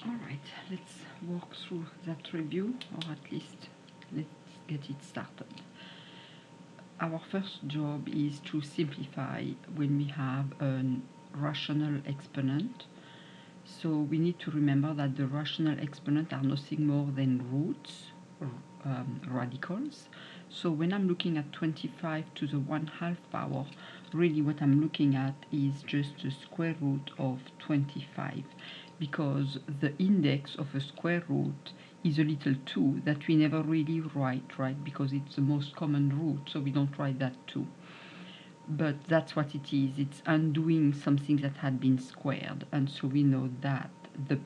Alright, let's walk through that review, or at least let's get it started. Our first job is to simplify when we have a rational exponent. So we need to remember that the rational exponent are nothing more than roots, radicals. So when I'm looking at 25 to the 1/2 power, really what I'm looking at is just the square root of 25, because the index of a square root is a little 2 that we never really write, right? Because it's the most common root, so we don't write that 2. But that's what it is. It's undoing something that had been squared, and so we know that the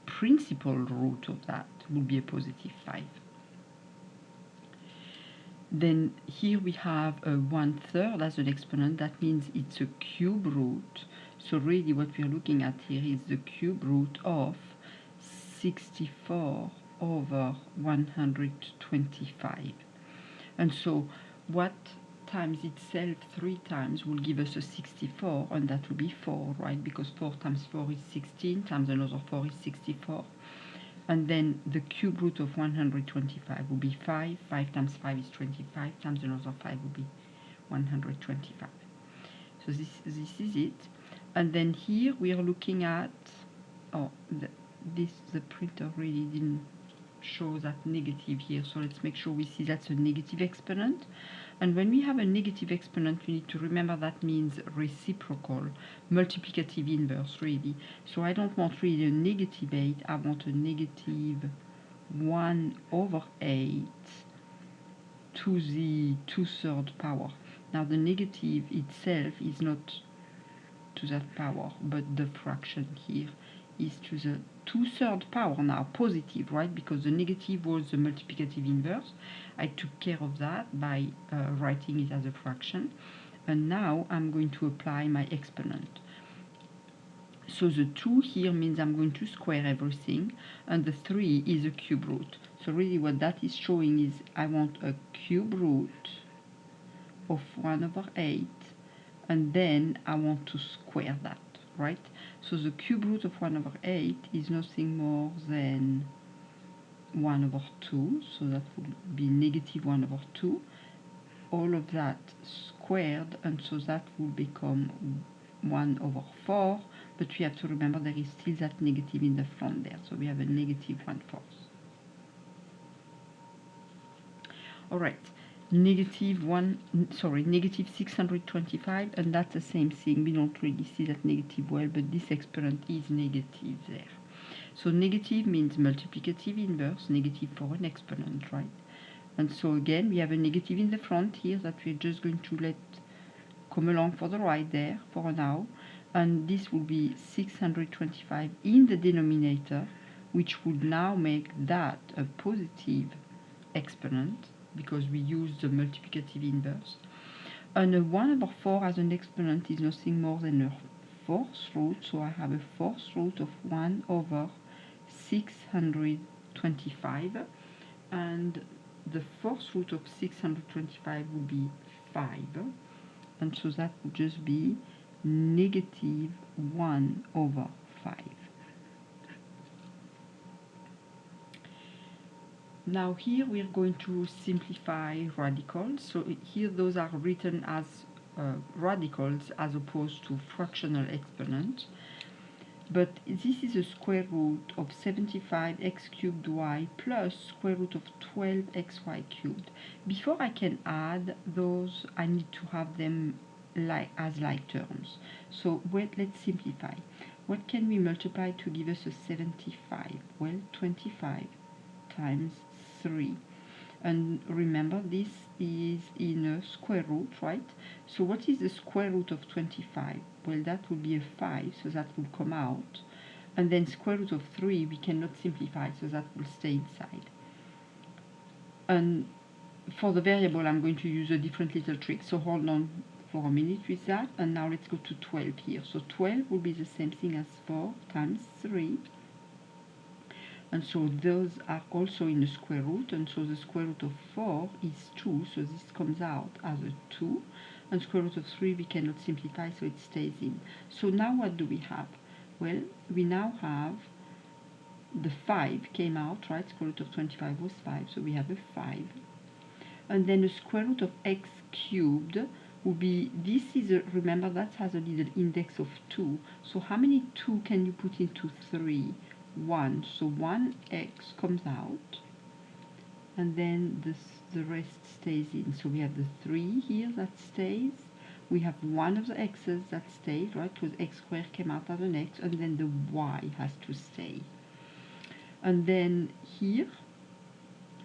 principal root of that will be a positive 5. Then here we have a 1/3 as an exponent. That means it's a cube root. So really what we are looking at here is the cube root of 64 over 125. And so what times itself 3 times will give us a 64, and that will be 4, right? Because 4 times 4 is 16, times another 4 is 64. And then the cube root of 125 will be 5. 5 times 5 is 25, times another 5 will be 125. So this is it. And then here we are looking at, the printer really didn't show that negative here, so let's make sure we see that's a negative exponent. And when we have a negative exponent, we need to remember that means reciprocal, multiplicative inverse, really. So I don't want really a negative 8, I want a negative 1/8 to the 2/3 power. Now the negative itself is not to that power, but the fraction here is to the 2/3 power, now positive, right? Because the negative was the multiplicative inverse. I took care of that by writing it as a fraction. And now I'm going to apply my exponent. So the 2 here means I'm going to square everything, and the 3 is a cube root. So really what that is showing is I want a cube root of 1/8, and then I want to square that, right? So the cube root of 1/8 is nothing more than 1/2, so that would be negative 1/2. All of that squared, and so that will become 1/4, but we have to remember there is still that negative in the front there, so we have a negative 1/4. All right. Negative 625, and that's the same thing. We don't really see that negative well, but this exponent is negative there. So negative means multiplicative inverse, negative for an exponent, right? And so again, we have a negative in the front here that we're just going to let come along for the right there for now. And this will be 625 in the denominator, which would now make that a positive exponent, because we use the multiplicative inverse. And a 1/4 as an exponent is nothing more than a 4th root, so I have a 4th root of 1/625, and the 4th root of 625 will be 5, and so that would just be negative 1/5. Now here we are going to simplify radicals. So here those are written as radicals as opposed to fractional exponents. But this is a square root of 75x cubed y plus square root of 12xy cubed. Before I can add those, I need to have them as like terms. So let's simplify. What can we multiply to give us a 75? Well, 25 times 3. And remember, this is in a square root, right? So what is the square root of 25? Well, that will be a 5, so that will come out. And then square root of 3, we cannot simplify, so that will stay inside. And for the variable, I'm going to use a different little trick. So hold on for a minute with that. And now let's go to 12 here. So 12 will be the same thing as 4 times 3. And so those are also in the square root, and so the square root of 4 is 2, so this comes out as a 2, and square root of 3 we cannot simplify, so it stays in. So now what do we have? Well, we now have the 5 came out, right? Square root of 25 was 5, so we have a 5. And then the square root of x cubed would be, this is a, remember that has a little index of 2. So how many 2 can you put into 3? 1. So 1x comes out, and then the rest stays in. So we have the 3 here that stays. We have one of the x's that stays, right? Because x squared came out as an x, and then the y has to stay. And then here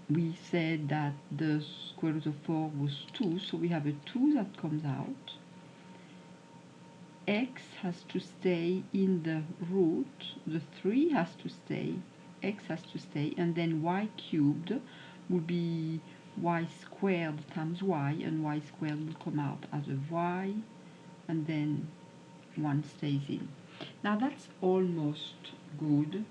we said that the square root of 4 was 2, so we have a 2 that comes out. X has to stay in the root, the 3 has to stay, x has to stay, and then y cubed will be y squared times y, and y squared will come out as a y, and then 1 stays in. Now that's almost good,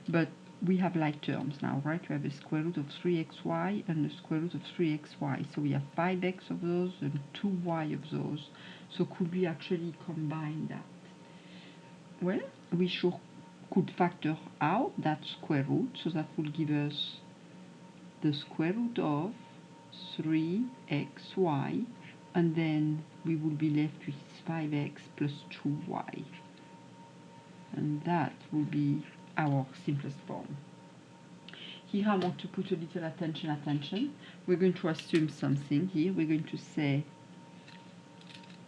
but we have like terms now, right? We have a square root of 3xy and a square root of 3xy. So we have 5x of those and 2y of those. So could we actually combine that? Well, we sure could factor out that square root, so that will give us the square root of 3xy, and then we will be left with 5x plus 2y. And that will be our simplest form. Here I want to put a little attention. We're going to assume something here. We're going to say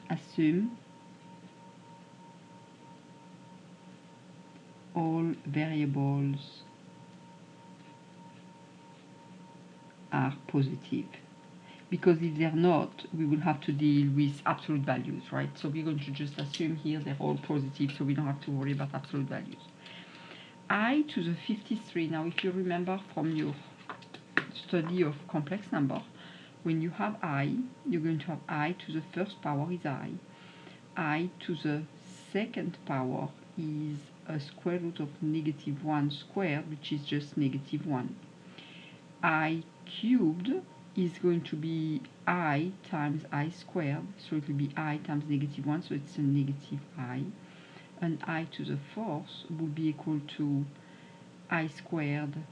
assume all variables are positive. Because if they're not, we will have to deal with absolute values, right? So we're going to just assume here they're all positive, so we don't have to worry about absolute values. I to the 53, now if you remember from your study of complex number, when you have I, you're going to have I to the first power is I to the second power is a square root of negative 1 squared, which is just negative 1. I cubed is going to be I times I squared, so it will be I times negative 1, so it's a negative I. And I to the fourth will be equal to I squared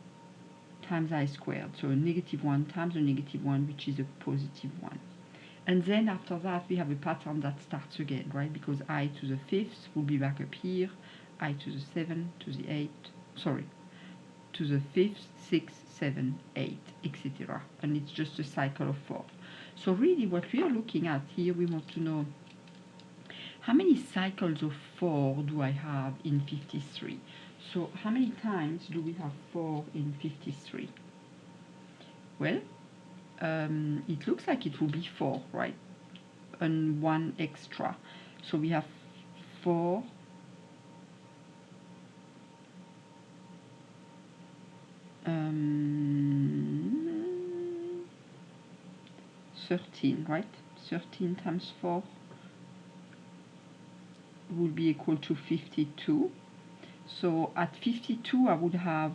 times I squared, so a negative 1 times a negative 1, which is a positive 1. And then after that we have a pattern that starts again, right? Because I to the fifth will be back up here, I to the 7, to the 8, sorry, to the 5th, 6th, 7, 8, etc. And it's just a cycle of 4. So really what we are looking at here, we want to know how many cycles of 4 do I have in 53? So how many times do we have 4 in 53? Well, it looks like it will be 4, right? And 1 extra. So we have 4 13, right? 13 times 4 would be equal to 52. So at 52 I would have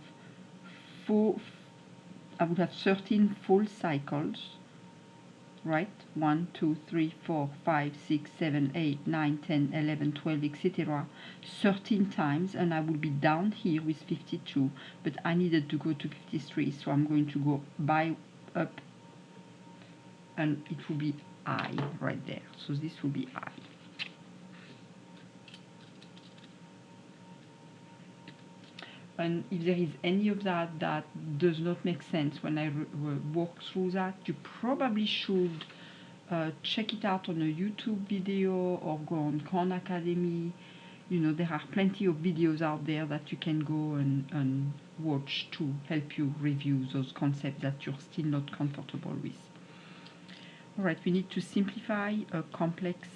13 full cycles, right? 1, 2, 3, 4, 5, 6, 7, 8, 9, 10, 11, 12, etc. 13 times, and I will be down here with 52, but I needed to go to 53, so I'm going to go by up, and it will be I right there. So this will be I. And if there is any of that that does not make sense when I walk through that, you probably should check it out on a YouTube video or go on Khan Academy. You know, there are plenty of videos out there that you can go and watch to help you review those concepts that you're still not comfortable with. Alright, we need to simplify a complex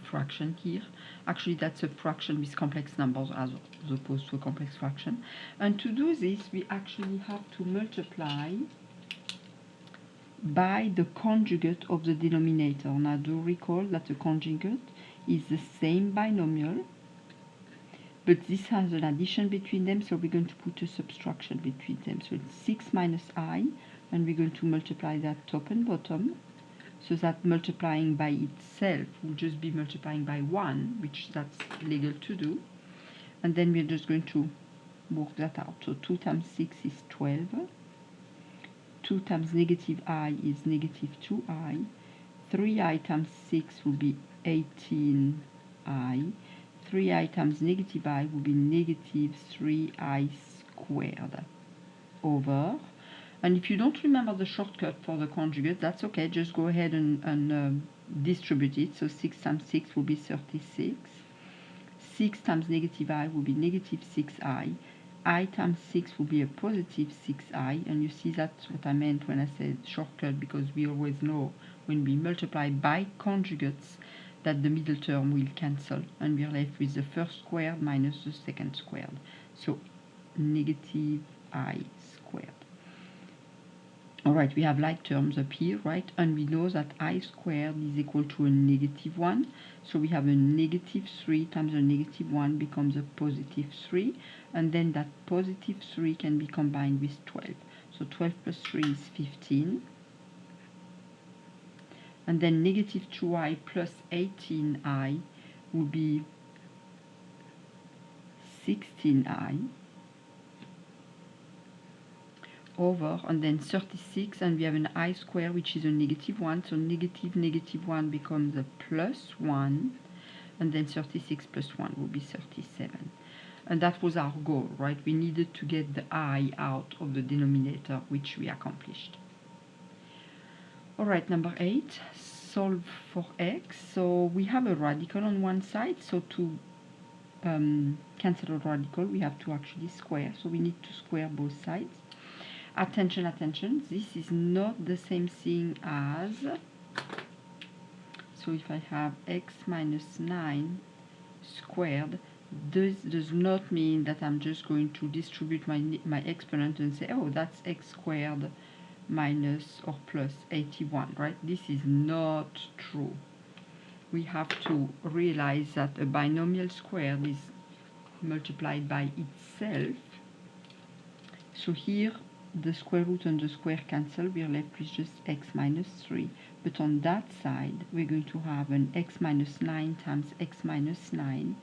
fraction here. Actually, that's a fraction with complex numbers as opposed to a complex fraction. And to do this, we actually have to multiply by the conjugate of the denominator. Now, do recall that the conjugate is the same binomial, but this has an addition between them, so we're going to put a subtraction between them. So it's 6 minus I, and we're going to multiply that top and bottom, so that multiplying by itself will just be multiplying by 1, which that's legal to do. And then we're just going to work that out. So 2 times 6 is 12. 2 times negative I is negative 2I. 3I times 6 will be 18I. 3I times negative I will be negative 3I squared over. And if you don't remember the shortcut for the conjugate, that's okay. Just go ahead and distribute it. So 6 times 6 will be 36. 6 times negative I will be negative 6I. I times 6 will be a positive 6I. And you see that's what I meant when I said shortcut, because we always know when we multiply by conjugates that the middle term will cancel. And we're left with the first squared minus the second squared. So negative I squared. Alright, we have like terms up here, right? And we know that I squared is equal to a negative 1. So we have a negative 3 times a negative 1 becomes a positive 3. And then that positive 3 can be combined with 12. So 12 plus 3 is 15. And then negative 2i plus 18i will be 16i. Over, and then 36, and we have an I square which is a negative 1, so negative 1 becomes a plus 1, and then 36 plus 1 will be 37. And that was our goal, right? We needed to get the I out of the denominator, which we accomplished. Alright, number 8, solve for x. So we have a radical on one side, so to cancel a radical we have to actually square, so we need to square both sides. Attention, attention, this is not the same thing as, so if I have x minus 9 squared, this does not mean that I'm just going to distribute my exponent and say, oh, that's x squared minus or plus 81, right? This is not true. We have to realize that a binomial squared is multiplied by itself. So here, the square root and the square cancel, we are left with just x minus 3. But on that side, we're going to have an x minus 9 times x minus 9.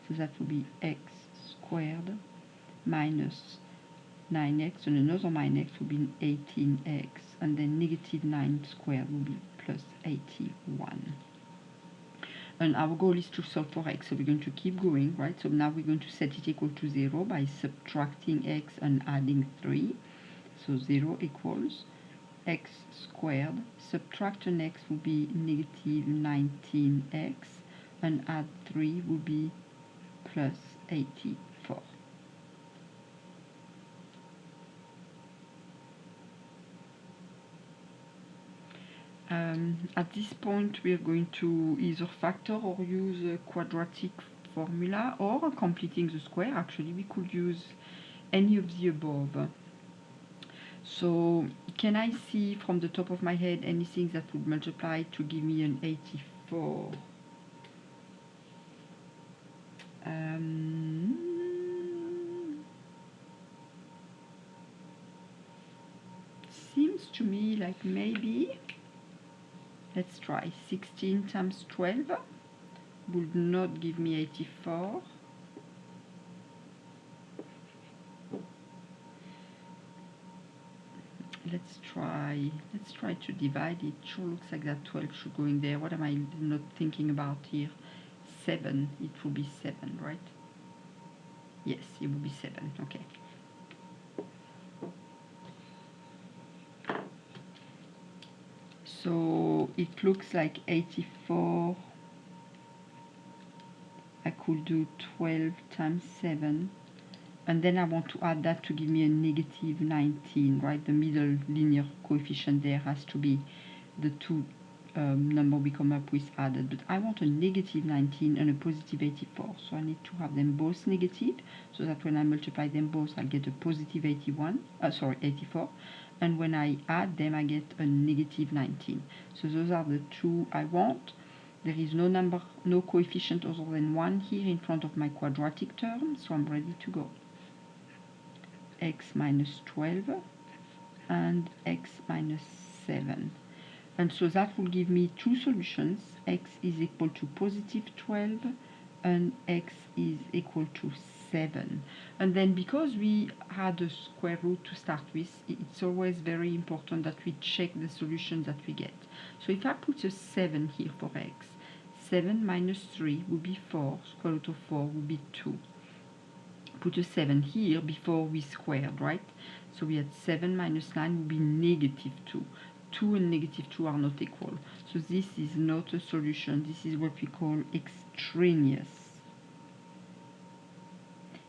So that will be x squared minus 9x, and another minus x will be 18x. And then negative 9 squared will be plus 81. And our goal is to solve for x, so we're going to keep going, right? So now we're going to set it equal to 0 by subtracting x and adding 3. So 0 equals x squared, subtract an x will be negative 19x, and add 3 will be plus 84. At this point we are going to either factor or use a quadratic formula, or completing the square. Actually we could use any of the above. So can I see from the top of my head anything that would multiply to give me an 84? Seems to me like maybe, let's try 16 times 12 would not give me 84. Let's try to divide it. Sure looks like that 12 should go in there. What am I not thinking about here? 7. It will be 7, right? Yes, it will be 7. Okay. So it looks like 84. I could do 12 times 7. And then I want to add that to give me a negative 19, right? The middle linear coefficient there has to be the two number we come up with added. But I want a negative 19 and a positive 84. So I need to have them both negative, so that when I multiply them both, I'll get a positive 84. And when I add them, I get a negative 19. So those are the two I want. There is no number, no coefficient other than 1 here in front of my quadratic term, so I'm ready to go. X minus 12 and x minus 7. And so that will give me two solutions. X is equal to positive 12 and x is equal to 7. And then because we had a square root to start with, it's always very important that we check the solution that we get. So if I put a 7 here for x, 7 minus 3 would be 4, square root of 4 would be 2. Put a 7 here before we squared, right? So we had 7 minus 9 would be negative 2. 2 and negative 2 are not equal. So this is not a solution. This is what we call extraneous.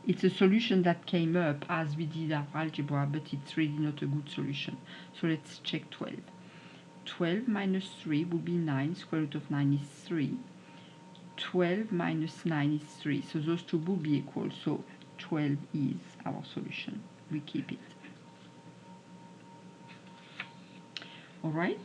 It's a solution that came up as we did our algebra, but it's really not a good solution. So let's check 12. 12 minus 3 would be 9. Square root of 9 is 3. 12 minus 9 is 3. So those two will be equal. So 12 is our solution. We keep it. Alright,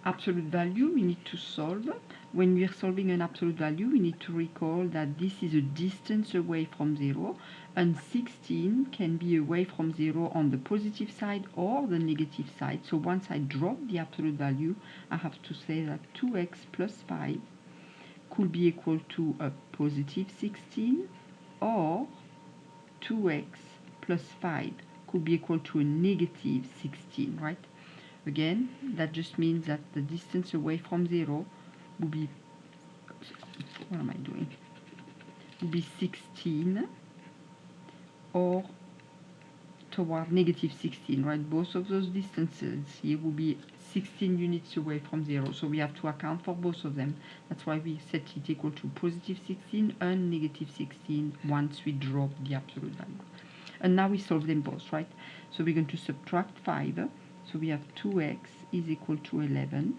absolute value we need to solve. When we are solving an absolute value, we need to recall that this is a distance away from 0, and 16 can be away from 0 on the positive side or the negative side. So once I drop the absolute value, I have to say that 2x plus 5 could be equal to a positive 16, or 2x plus 5 could be equal to a negative 16, right? Again, that just means that the distance away from 0 will be, what am I doing? Will be 16, or toward negative 16, right? Both of those distances here will be 16 units away from 0. So we have to account for both of them. That's why we set it equal to positive 16 and negative 16 once we drop the absolute value. And now we solve them both, right? So we're going to subtract 5. So we have 2x is equal to 11.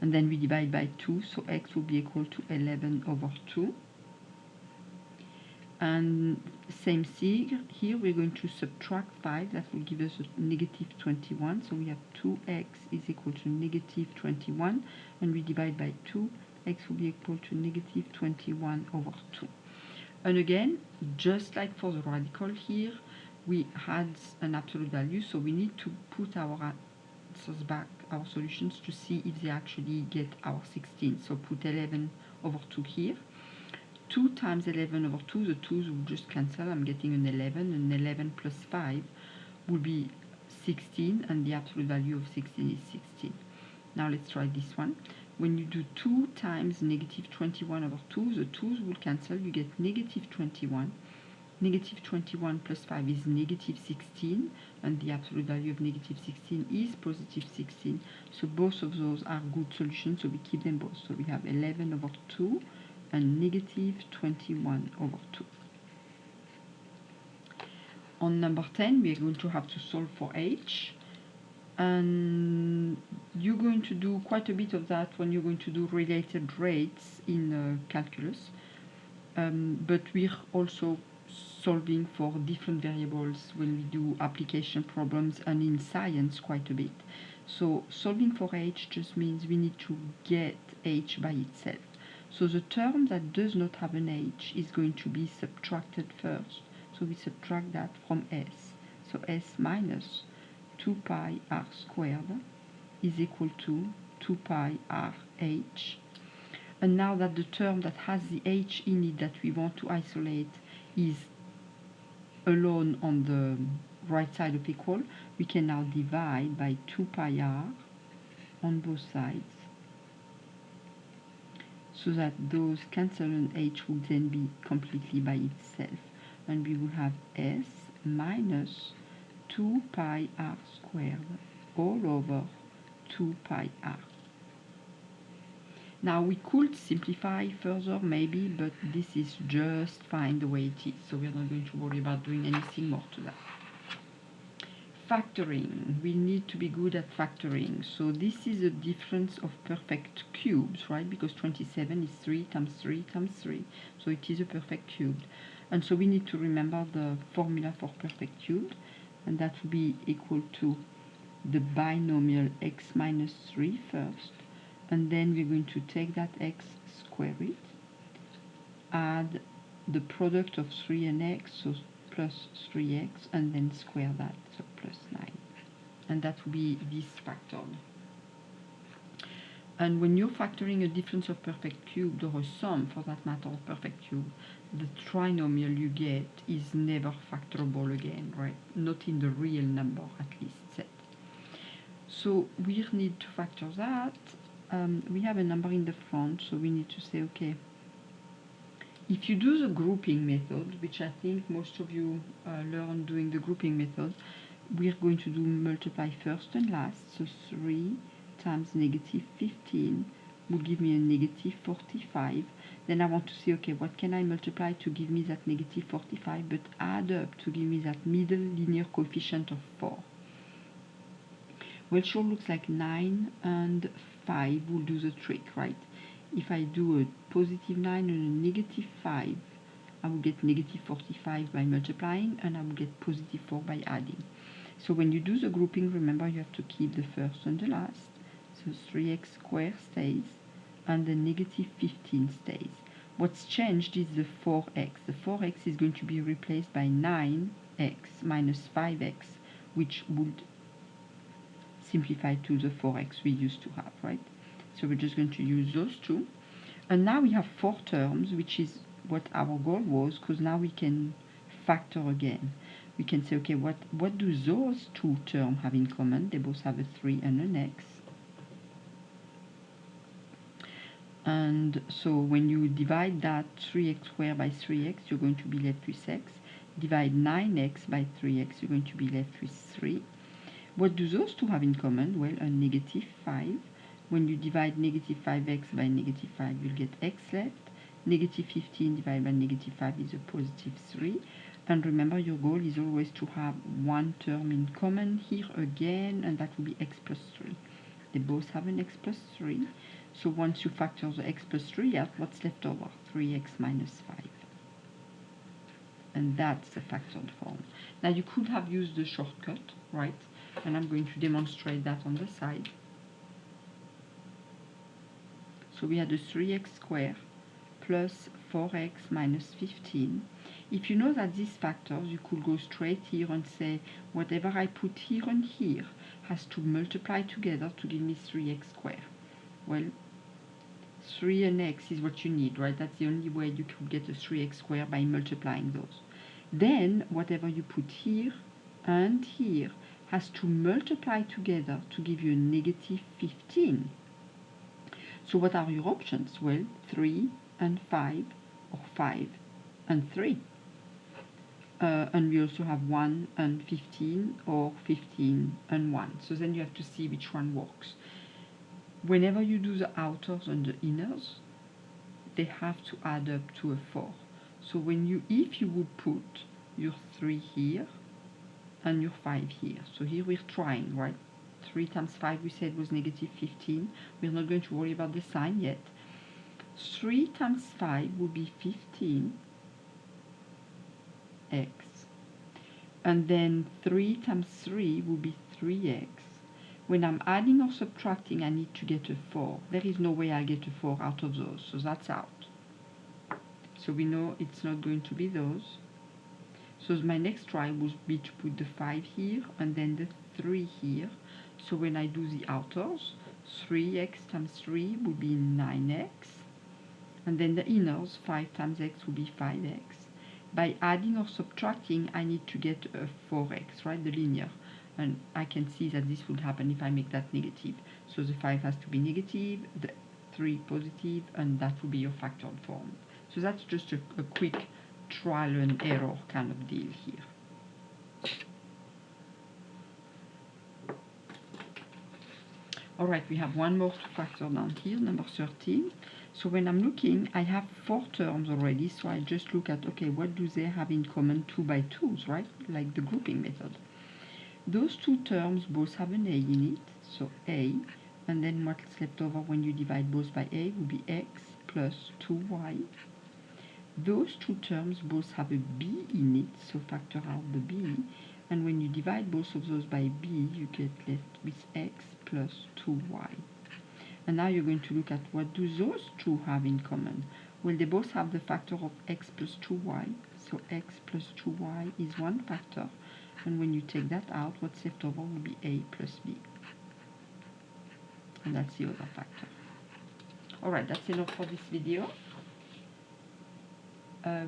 And then we divide by 2, so x will be equal to 11 over 2. And same thing, here we're going to subtract 5. That will give us a negative 21. So we have 2x is equal to negative 21. And we divide by 2, x will be equal to negative 21 over 2. And again, just like for the radical here, we had an absolute value, so we need to put our answers back, our solutions, to see if they actually get our 16. So put 11 over 2 here. 2 times 11 over 2, the 2's will just cancel. I'm getting an 11, and 11 plus 5 will be 16, and the absolute value of 16 is 16. Now let's try this one. When you do 2 times negative 21 over 2, the 2's will cancel. You get negative 21. Negative 21 plus 5 is negative 16, and the absolute value of negative 16 is positive 16. So both of those are good solutions, so we keep them both. So we have 11 over 2 and negative 21 over 2. On number 10, we are going to have to solve for h. And you're going to do quite a bit of that when you're going to do related rates in calculus. But we're also solving for different variables when we do application problems, and in science quite a bit. So solving for h just means we need to get h by itself. So the term that does not have an h is going to be subtracted first. So we subtract that from s. So s minus 2 pi r squared is equal to 2 pi r h. And now that the term that has the h in it that we want to isolate is alone on the right side of equal, we can now divide by 2 pi r on both sides, so that those cancel and h will then be completely by itself, and we will have s minus 2 pi r squared all over 2 pi r. Now we could simplify further maybe, but this is just fine the way it is, so we're not going to worry about doing anything more to that. Factoring, we need to be good at factoring. So this is a difference of perfect cubes, right? Because 27 is 3 times 3 times 3, so it is a perfect cube. And so we need to remember the formula for perfect cube, and that will be equal to the binomial x minus 3 first, and then we're going to take that x, square it, add the product of 3 and x, so plus 3x, and then square that, so plus 9. And that will be this factored. And when you're factoring a difference of perfect cube, or a sum for that matter of perfect cube, the trinomial you get is never factorable again, right? Not in the real number, at least set. So we need to factor that. We have a number in the front, so we need to say, okay, if you do the grouping method, which I think most of you learn doing the grouping method, we're going to do multiply first and last. So 3 times negative 15 will give me a negative 45. Then I want to say, okay, what can I multiply to give me that negative 45, but add up to give me that middle linear coefficient of 4? Well, it sure looks like 9 and 5 will do the trick, right? If I do a positive 9 and a negative 5, I will get negative 45 by multiplying, and I will get positive 4 by adding. So when you do the grouping, remember you have to keep the first and the last. So 3x squared stays, and the negative 15 stays. What's changed is the 4x. The 4x is going to be replaced by 9x minus 5x, which would simplify to the 4x we used to have, right? So we're just going to use those two. And now we have 4 terms, which is what our goal was, because now we can factor again. We can say, okay, what do those two terms have in common? They both have a 3 and an x. And so when you divide that 3x squared by 3x, you're going to be left with x. Divide 9x by 3x, you're going to be left with 3. What do those two have in common? Well, a negative 5. When you divide negative 5x by negative 5, you'll get x left. Negative 15 divided by negative 5 is a positive 3. And remember, your goal is always to have one term in common here again, and that will be x plus 3. They both have an x plus 3. So once you factor the x plus 3 out, what's left over? 3x minus 5. And that's the factored form. Now you could have used the shortcut, right? And I'm going to demonstrate that on the side. So we had a 3x squared plus 4x minus 15. If you know that these factors, you could go straight here and say, whatever I put here and here has to multiply together to give me 3x squared. Well, 3 and x is what you need, right? That's the only way you could get a 3x squared, by multiplying those. Then, whatever you put here and here has to multiply together to give you a negative 15. So what are your options? Well, 3 and 5, or 5 and 3. And we also have 1 and 15, or 15 and 1. So then you have to see which one works. Whenever you do the outers and the inners, they have to add up to a 4. So if you would put your 3 here and your 5 here, so here we're trying, right? 3 times 5 we said was negative 15. We're not going to worry about the sign yet. 3 times 5 will be 15x. And then 3 times 3 will be 3x. When I'm adding or subtracting, I need to get a 4. There is no way I get a 4 out of those, so that's out. So we know it's not going to be those. So my next try would be to put the 5 here and then the 3 here. So when I do the outers, 3x times 3 would be 9x. And then the inners, 5 times x will be 5x. By adding or subtracting, I need to get a 4x, right, the linear. And I can see that this would happen if I make that negative. So the 5 has to be negative, the 3 positive, and that will be your factored form. So that's just a quick trial and error kind of deal here. Alright, we have one more to factor down here, number 13. So when I'm looking, I have 4 terms already, so I just look at, okay, what do they have in common 2 by 2s, right? Like the grouping method. Those 2 terms both have an a in it, so a, and then what's left over when you divide both by a will be x plus 2y. Those 2 terms both have a b in it, so factor out the b, and when you divide both of those by b, you get left with x plus 2y. And now you're going to look at what do those 2 have in common. Well, they both have the factor of x plus 2y, so x plus 2y is one factor, and when you take that out, what's left over will be a plus b. And that's the other factor. Alright, that's enough for this video.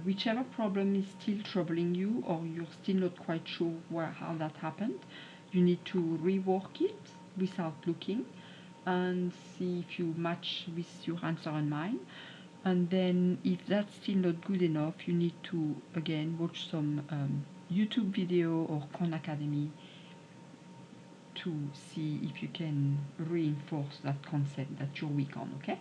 Whichever problem is still troubling you, or you're still not quite sure how that happened, you need to rework it without looking and see if you match with your answer and mine. And then if that's still not good enough, you need to again watch some YouTube video or Khan Academy to see if you can reinforce that concept that you're weak on, okay?